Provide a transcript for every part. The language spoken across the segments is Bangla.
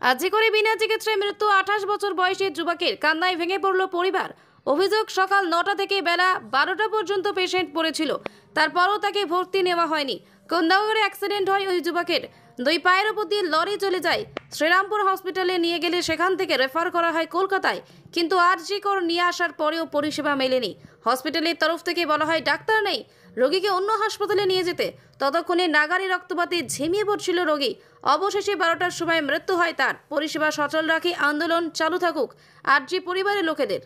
আজ করে বিনা চিকিৎসায় মৃত্যু 28 বছর বয়সী যুবকের কান্নায় ভেঙে পড়ল পরিবার। অভিযোগ সকাল 9টা থেকে বেলা 12টা পর্যন্ত পেশেন্ট পড়েছিল, তারপরও তাকে ভর্তি নেওয়া হয়নি। কোন্দাগরে অ্যাক্সিডেন্ট হয় ওই যুবকের। দুই পায়ের উপর দিয়ে লরি চলে যায়। শ্রীরামপুর হসপিটালে নিয়ে গেলে সেখান থেকে রেফার করা হয় কলকাতায়, কিন্তু আরজি কর নিয়ে আসার পরেও পরিষেবা মেলেনি। হসপিটালের তরফ থেকে বলা হয় ডাক্তার নেই, রোগীকে অন্য হাসপাতালে নিয়ে যেতে। ততক্ষণে নাগারি রক্তপাতে ঝিমিয়ে পড়ছিল রোগী। অবশেষে 12টার সময় মৃত্যু হয় তার। পরিষেবা সচল রাখি, আন্দোলন চালু থাকুক আরজি পরিবারের লোকেদের।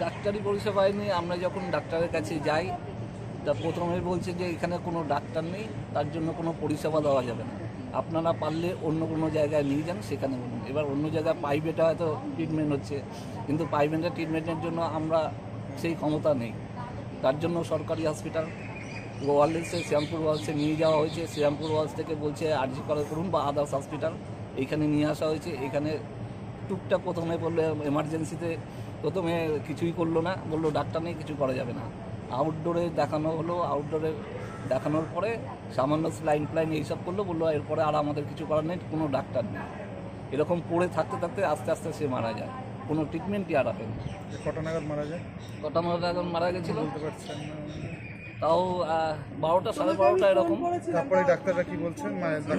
ডাক্তারি পরিষেবায় নিয়ে আমরা যখন ডাক্তারের কাছে যাই, তা প্রথমে বলছে যে এখানে কোনো ডাক্তার নেই, তার জন্য কোনো পরিষেবা দেওয়া যাবে না, আপনারা পারলে অন্য কোনো জায়গায় নিয়ে যান, সেখানে বলুন। এবার অন্য জায়গায় প্রাইভেটে হয়তো ট্রিটমেন্ট হচ্ছে, কিন্তু প্রাইভেটের ট্রিটমেন্টের জন্য আমরা সেই ক্ষমতা নেই। তার জন্য সরকারি হসপিটাল ওয়ার্ল্ডসে শ্রীরামপুর ওয়ার্ল্ডসে নিয়ে যাওয়া হয়েছে। শ্রীরামপুর ওয়ার্ল্ডস থেকে বলছে আরজি কর করুন বা আদার্স হসপিটাল, এইখানে নিয়ে আসা হয়েছে। এখানে টুকটাক প্রথমে বললো এমার্জেন্সিতে, প্রথমে কিছুই করলো না, বললো ডাক্তার নেই, কিছু করা যাবে না। আউটডোরে দেখানো হলো, আউটডোরে দেখানোর পরে সামান্য স্লাইন এইসব করলো, বললো এরপরে আর আমাদের কিছু করার নেই, কোনো ডাক্তার নেই। এরকম পড়ে থাকতে থাকতে আস্তে আস্তে সে মারা যায়, কোনো ট্রিটমেন্টই আর হবে না। কটা নাগাদ মারা যায়? কটা নাগাদ মারা গেছিলো বলতে পারছেন না? তাও 12টা 12:30 এরকম। তারপরে ডাক্তাররা কি বলছেন?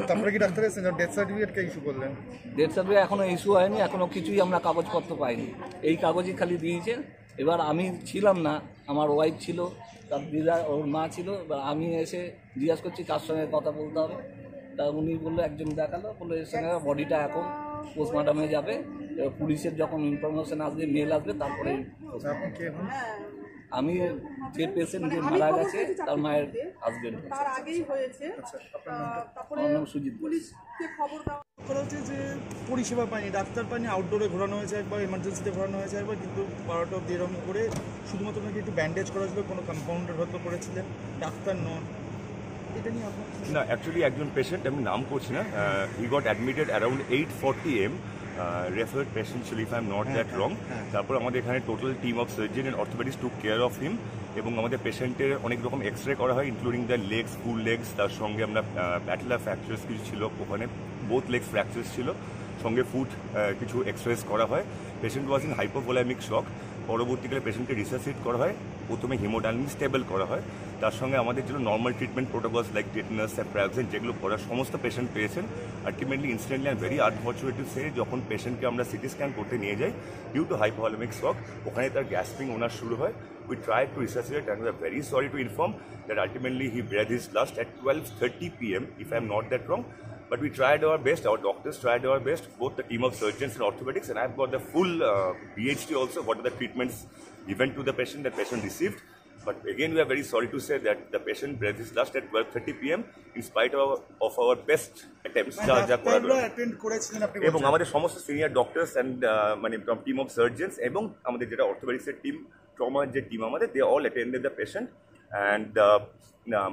তারপরে কি ডাক্তার এসেছেন ডেথ সার্টিফিকেট কে ইস্যু করলেন? ডেথ সার্টিফিকেট এখনো ইস্যু হয়নি, এখনো কিছুই আমরা কাগজপত্র পাইনি। এই কাগজই খালি দিয়েছে। এবার আমি ছিলাম না, আমার ওয়াইফ ছিল, তার দিদা ওর মা ছিল। এবার আমি এসে জিজ্ঞাসা করছি কার সঙ্গে কথা বলতে হবে, তা উনি বললো একজন দেখালো, বললো এর সঙ্গে বডিটা এখন পোস্টমর্টমে যাবে, পুলিশের যখন ইনফরমেশন আসবে, মেল আসবে, তারপরে। আপনি কে হন? আমি যে পেশেন্ট যে মারা গেছে তার মায়ের হাজবেন্ড। তার আগেই হয়েছে। তারপরে সুজিত পুলিশকে খবর দেওয়া করা হচ্ছে যে পরিষেবা পায়নি, ডাক্তার পায়নি। আউটডোরে ঘোরানো হয়েছে একবার, এমার্জেন্সিতে ঘোরানো হয়েছে একবার, কিন্তু 12টা অব্দি এরকম করে শুধুমাত্র নাকি একটু ব্যান্ডেজ করা ছিল, কোনো কম্পাউন্ডার হয়তো করেছিলেন, ডাক্তার নন। এটা নিয়ে আপনার না, অ্যাকচুয়ালি একজন পেশেন্ট, আমি নাম করছি না, he got admitted around 8:40 AM, referred patient ছিল, if I am not that wrong. তারপর আমাদের এখানে total team of surgeon and orthopaedics took care of him, এবং আমাদের পেশেন্টের অনেক রকম এক্সরে করা হয়, including the legs, full legs, তার সঙ্গে আমরা প্যাটেলার ফ্র্যাকচার্স কিছু ছিল, ওখানে বোথ লেগস ফ্র্যাকচার্স ছিল, সঙ্গে ফুট কিছু এক্সরেস করা হয়। পেশেন্ট ওয়াজ ইন হাইপোভোলামিক শক। পরবর্তীকালে পেশেন্টকে রিসাসিট করা হয়, প্রথমে হিমোডাইনামিক স্টেবল করা হয়, তার সঙ্গে আমাদের জন্য normal treatment protocols like tetanus, স্যাপ্রাক্সিন, যেগুলো করার সমস্ত পেশেন্ট পেয়েছেন। Ultimately instantly and very unfortunate to say, যখন পেশেন্টকে আমরা সিটি স্ক্যান করতে নিয়ে যাই ডিউ টু হাইপোভোলামিক শক, ওখানে তার গ্যাসপিং ওনার শুরু হয়। We tried to resuscitate and we are very sorry to inform that ultimately he breathed his last at 12:30 PM, if I am not that wrong. But we tried our best, our doctors tried our best, both the team of surgeons and orthopedics, and I've got the full BHT also, what are the treatments given to the patient that patient received. But again, we are very sorry to say that the patient breathed his last at 12:30 PM in spite of our best attempts. এবং আমাদের সমস্ত সিনিয়র ডক্টরস অ্যান্ড মানে টিম অফ সার্জেন্স এবং আমাদের যেটা অর্থোপেডিক্সের টিম, ট্রমার যে টিম আমাদের, they all attended the patient and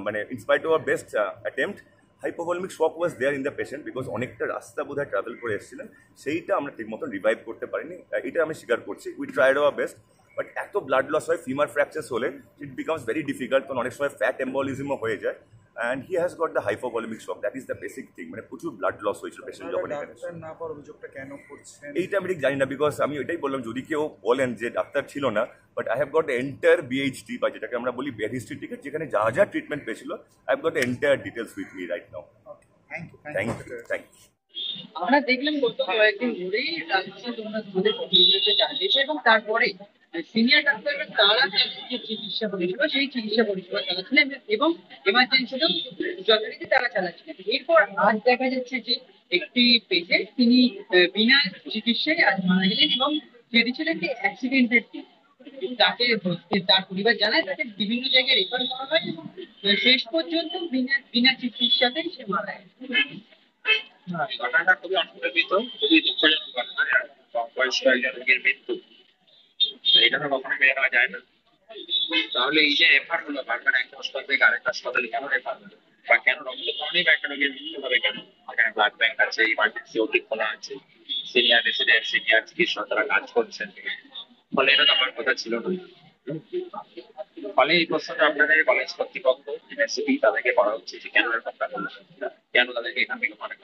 মানে in spite of our best attempt, hypovolemic shock was there in the patient, because অনেকটা রাস্তা বোধহয় ট্রাভেল করে এসেছিলেন, সেইটা আমরা ঠিক মতো রিভাইভ করতে পারিনি, এটা আমি স্বীকার করছি। We tried our best, but এত ব্লাড লস হয় ফিমার ফ্র্যাকচার্স হলে, ইট বিকামস ভেরি ডিফিকাল্ট, কারণ অনেক সময় ফ্যাট এম্বলিজমও হয়ে যায়। And he has got the hypovolemic shock. That is the basic thing. মানে প্রচুর ব্লাড লস হয়েছিল পেশেন্ট যখন এখানে। না পাওয়ার অভিযোগটা কেন করছেন এইটা আমি ঠিক জানি না, বিকজ আমি ওইটাই বললাম, যদি কেউ বলেন যে ডাক্তার ছিল না, but I have got the entire BHT, বা যেটাকে আমরা বলি বেড হিস্ট্রি টিকেট, যেখানে যা যা ট্রিটমেন্ট পেয়েছিল, I have got the entire details with me right now. Thank you. আমরা দেখলাম গত কয়েকদিন ধরেই রাজশাহী তোমরা তোমাদের প্রতিনিধিত্ব চালিয়েছে, এবং তারপরে সিনিয়র ডাক্তাররা তারা তাদের যে চিকিৎসা পরিষেবা সেই চিকিৎসা পরিষেবা চালাচ্ছিলেন, এবং এমার্জেন্সিতেও যথারীতি তারা চালাচ্ছিলেন। এরপর আজ দেখা যাচ্ছে যে একটি পেশেন্ট, তিনি বিনা চিকিৎসায় আজ মারা গেলেন, এবং সেটি ছিল একটি অ্যাক্সিডেন্টের দিন। তাকে তার পরিবার জানায় তাকে বিভিন্ন জায়গায় রেফার করা হয়, এবং শেষ পর্যন্ত বিনা চিকিৎসাতেই সে মারা গেছে। ঘটনাটা খুবই অসুবিধাজনক, খুবই দুঃখজনক ঘটনা। কম বয়স্ক একজন রোগীর মৃত্যু, এটা তো কখনো মেনে নেওয়া যায় না। তাহলে এই যে রেফার গুলো বারবার একটা হাসপাতাল থেকে আরেকটা হাসপাতালে কেন রেফার হলো, বা কেন রক্তকরণেই বা একটা রোগীর মৃত্যু হবে কেন? এখানে ব্লাড ব্যাংক আছে, ইমার্জেন্সি ওটি খোলা আছে, সিনিয়র রেসিডেন্ট, সিনিয়র চিকিৎসক তারা কাজ করছেন, ফলে এটা তো আমার কথা ছিল না। ফলে এই প্রশ্নটা আপনাদের কলেজ কর্তৃপক্ষ ইউনিভার্সিটি তাদেরকে করা হচ্ছে যে কেন এরকমটা করলো, কেন তাদেরকে এখান থেকে মানা